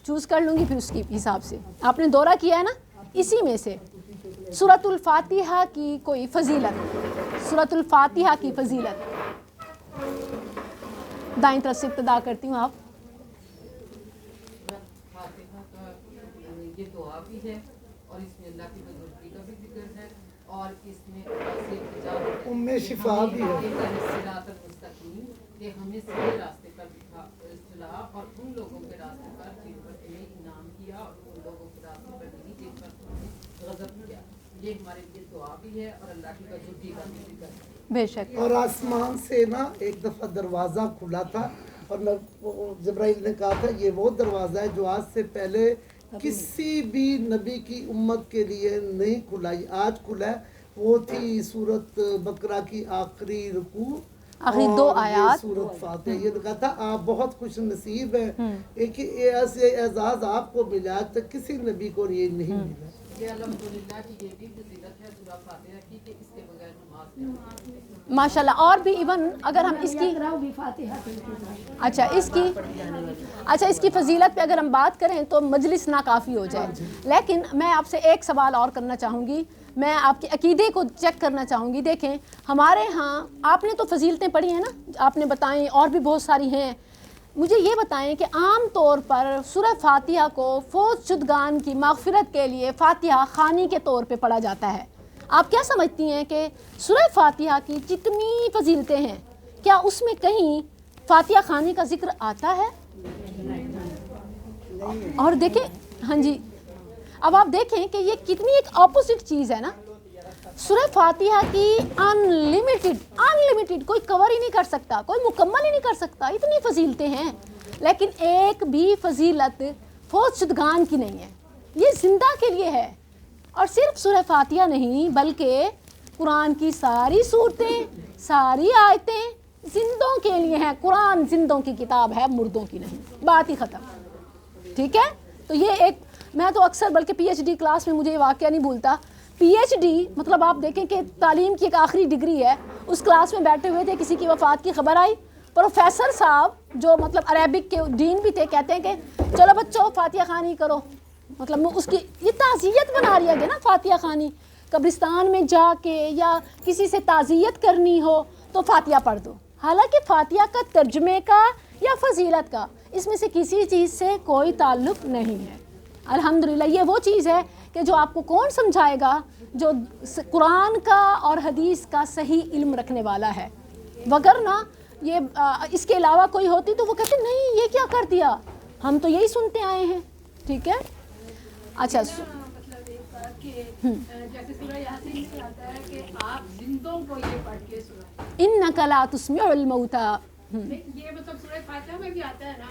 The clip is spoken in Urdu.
چوز کر لوں گی پھر اس کی حساب سے. آپ نے دورہ کیا ہے نا, اسی میں سے سورۃ الفاتحہ کی کوئی فضیلت, سورۃ الفاتحہ کی فضیلت. دائیں طرف سے ابتدا کرتی ہوں. آپ فاتحہ کا یہ دعا بھی ہے اور اس میں اللہ کی بزرگی کا بھی ذکر ہے اور اس میں ام شفا بھی ہے صراط المستقیم کہ ہمیں صحیح راستے پر چلا اور ان لوگوں کے راستے پر جن پر تمہیں انعام کیا اور ان لوگوں کے راستے پر نہیں جن پر تم نے غضب کیا. یہ ہمارے لیے دعا بھی ہے اور اللہ کی بزرگی کا بھی ذکر ہے. بے شک. اور آسمان سے نا ایک دفعہ دروازہ کھلا تھا اور جبرائیل نے کہا تھا یہ وہ دروازہ ہے جو آج سے پہلے کسی بھی نبی کی امت کے لیے نہیں کھلا, آج کھلا ہے. وہ تھی سورۃ بقرہ کی آخری رکوع آخری 2 آیات, سورۃ فاتحہ. یہ کہا تھا آپ بہت خوش نصیب ہیں, ایک ایسے اعزاز آپ کو ملا تک کسی نبی کو یہ نہیں ملا. یہ الحمدللہ کی یہ بھی فضیلت ہے سورہ فاتحہ کی کہ اس کے بغیر نماز نہیں. ماشاء اللہ. اور بھی ایون اگر ہم اس کی اس کی فضیلت پہ اگر ہم بات کریں تو مجلس ناکافی ہو جائے. لیکن میں آپ سے ایک سوال اور کرنا چاہوں گی, میں آپ کے عقیدے کو چیک کرنا چاہوں گی. دیکھیں ہمارے ہاں آپ نے تو فضیلتیں پڑھی ہیں نا, آپ نے بتائیں, اور بھی بہت ساری ہیں. مجھے یہ بتائیں کہ عام طور پر سورہ فاتحہ کو فوت شدگان کی مغفرت کے لیے فاتحہ خوانی کے طور پہ پڑھا جاتا ہے. آپ کیا سمجھتی ہیں کہ سورہ فاتحہ کی جتنی فضیلتیں ہیں کیا اس میں کہیں فاتحہ خوانی کا ذکر آتا ہے؟ اور دیکھیں, ہاں جی, اب آپ دیکھیں کہ یہ کتنی ایک اپوزٹ چیز ہے نا. سورہ فاتحہ کی انلیمیٹڈ کوئی کور ہی نہیں کر سکتا, کوئی مکمل ہی نہیں کر سکتا, اتنی فضیلتیں ہیں. لیکن ایک بھی فضیلت فوت شدگان کی نہیں ہے, یہ زندہ کے لیے ہے. اور صرف سورہ فاتحہ نہیں بلکہ قرآن کی ساری صورتیں, ساری آیتیں زندوں کے لیے ہیں. قرآن زندوں کی کتاب ہے, مردوں کی نہیں. بات ہی ختم. ٹھیک ہے, تو یہ ایک, میں تو اکثر بلکہ پی ایچ ڈی کلاس میں مجھے یہ واقعہ نہیں بھولتا. پی ایچ ڈی مطلب آپ دیکھیں کہ تعلیم کی ایک آخری ڈگری ہے. اس کلاس میں بیٹھے ہوئے تھے, کسی کی وفات کی خبر آئی, پروفیسر صاحب جو مطلب عربک کے ڈین بھی تھے کہتے ہیں کہ چلو بچوں فاتحہ خوانی کرو. مطلب اس کی یہ تعزیت بنا رہی ہے نا فاتحہ خوانی. قبرستان میں جا کے یا کسی سے تعزیت کرنی ہو تو فاتحہ پڑھ دو. حالانکہ فاتحہ کا ترجمے کا یا فضیلت کا اس میں سے کسی چیز سے کوئی تعلق نہیں ہے. الحمدللہ یہ وہ چیز ہے کہ جو آپ کو کون سمجھائے گا, جو قرآن کا اور حدیث کا صحیح علم رکھنے والا ہے. وگرنہ یہ اس کے علاوہ کوئی ہوتی تو وہ کہتے نہیں یہ کیا کر دیا, ہم تو یہی سنتے آئے ہیں. ٹھیک ہے, اچھا. مطلب ایک بات کہ جیسے سورہ یاسین میں آتا ہے کہ آپ زندوں کو یہ پڑھ کے سنائیں, انک لا تسمع الموتى. یہ مطلب سورہ فاتحہ میں بھی آتا ہے نا